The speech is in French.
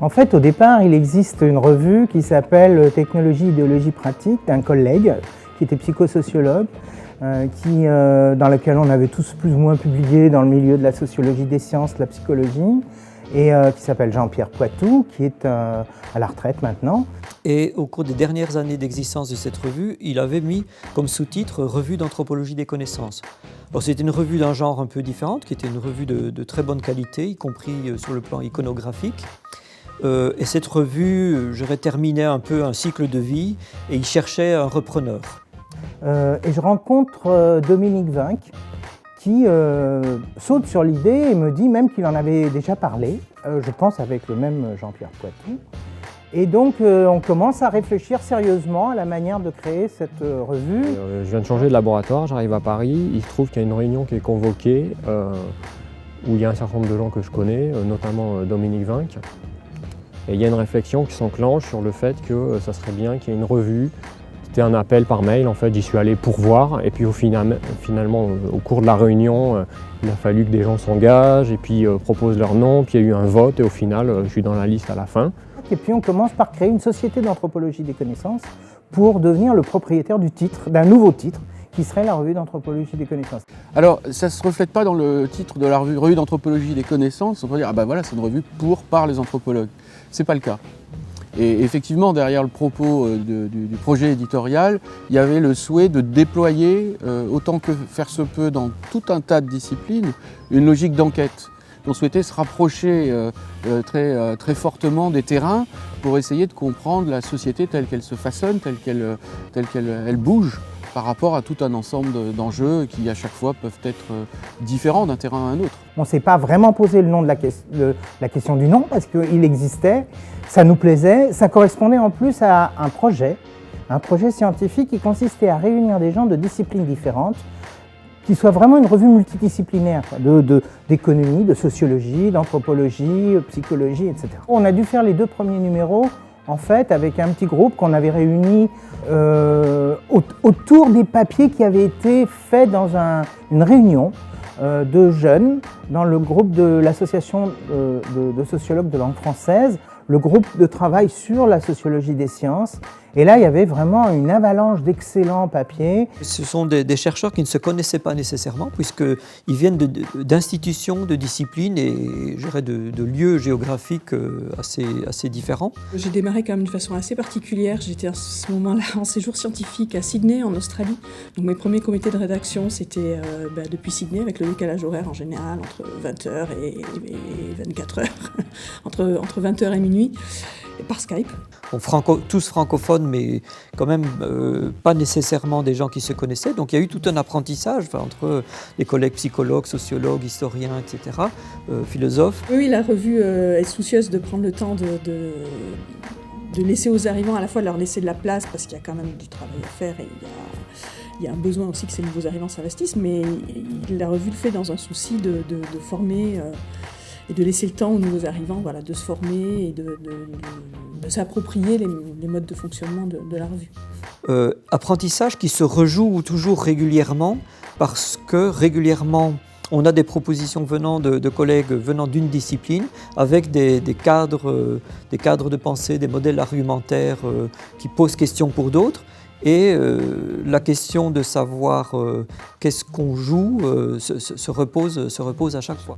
En fait, au départ, il existe une revue qui s'appelle Technologie, idéologie, pratique d'un collègue qui était psychosociologue, dans laquelle on avait tous plus ou moins publié dans le milieu de la sociologie des sciences, de la psychologie, et qui s'appelle Jean-Pierre Poitou, qui est à la retraite maintenant. Et au cours des dernières années d'existence de cette revue, il avait mis comme sous-titre « Revue d'anthropologie des connaissances ». C'était une revue d'un genre un peu différente, qui était une revue de très bonne qualité, y compris sur le plan iconographique. Et cette revue, j'aurais terminé un peu un cycle de vie et il cherchait un repreneur. Et je rencontre Dominique Vinck qui saute sur l'idée et me dit même qu'il en avait déjà parlé, je pense avec le même Jean-Pierre Poitou. Et donc on commence à réfléchir sérieusement à la manière de créer cette revue. Je viens de changer de laboratoire, j'arrive à Paris, il se trouve qu'il y a une réunion qui est convoquée où il y a un certain nombre de gens que je connais, notamment Dominique Vinck. Et il y a une réflexion qui s'enclenche sur le fait que ça serait bien qu'il y ait une revue. C'était un appel par mail, en fait, j'y suis allé pour voir. Et puis finalement, au cours de la réunion, il a fallu que des gens s'engagent et puis proposent leur nom. Puis il y a eu un vote et au final, je suis dans la liste à la fin. Et puis on commence par créer une société d'anthropologie des connaissances pour devenir le propriétaire du titre, d'un nouveau titre, qui serait la revue d'anthropologie des connaissances. Alors, ça ne se reflète pas dans le titre de la revue d'anthropologie des connaissances. On peut dire, ah ben voilà, c'est une revue par les anthropologues. Ce n'est pas le cas. Et effectivement, derrière le propos du projet éditorial, il y avait le souhait de déployer, autant que faire se peut dans tout un tas de disciplines, une logique d'enquête. On souhaitait se rapprocher très fortement des terrains pour essayer de comprendre la société telle qu'elle se façonne, telle qu'elle bouge, par rapport à tout un ensemble d'enjeux qui à chaque fois peuvent être différents d'un terrain à un autre. On ne s'est pas vraiment posé le nom de la question du nom parce qu'il existait, ça nous plaisait, ça correspondait en plus à un projet scientifique qui consistait à réunir des gens de disciplines différentes, qui soit vraiment une revue multidisciplinaire, d'économie, de sociologie, d'anthropologie, psychologie, etc. On a dû faire les 2 premiers numéros en fait, avec un petit groupe qu'on avait réuni autour des papiers qui avaient été faits dans une réunion de jeunes dans le groupe de l'association de sociologues de langue française, le groupe de travail sur la sociologie des sciences. Et là, il y avait vraiment une avalanche d'excellents papiers. Ce sont des chercheurs qui ne se connaissaient pas nécessairement, puisqu'ils viennent d'institutions, de disciplines et je dirais de lieux géographiques assez différents. J'ai démarré quand même de façon assez particulière. J'étais à ce moment-là en séjour scientifique à Sydney, en Australie. Donc mes premiers comités de rédaction, c'était depuis Sydney, avec le décalage horaire en général, entre 20h et 24h, entre 20h et minuit. Par Skype. Tous francophones, mais quand même pas nécessairement des gens qui se connaissaient. Donc il y a eu tout un apprentissage entre les collègues psychologues, sociologues, historiens, etc., philosophes. Oui, la revue est soucieuse de prendre le temps de laisser aux arrivants, à la fois de leur laisser de la place, parce qu'il y a quand même du travail à faire et il y a un besoin aussi que ces nouveaux arrivants s'investissent, mais la revue le fait dans un souci de former et de laisser le temps aux nouveaux arrivants de se former et de s'approprier les modes de fonctionnement de la revue. Apprentissage qui se rejoue toujours régulièrement parce que régulièrement on a des propositions venant de collègues venant d'une discipline avec des cadres de pensée, des modèles argumentaires qui posent question pour d'autres. Et la question de savoir qu'est-ce qu'on joue se repose à chaque fois.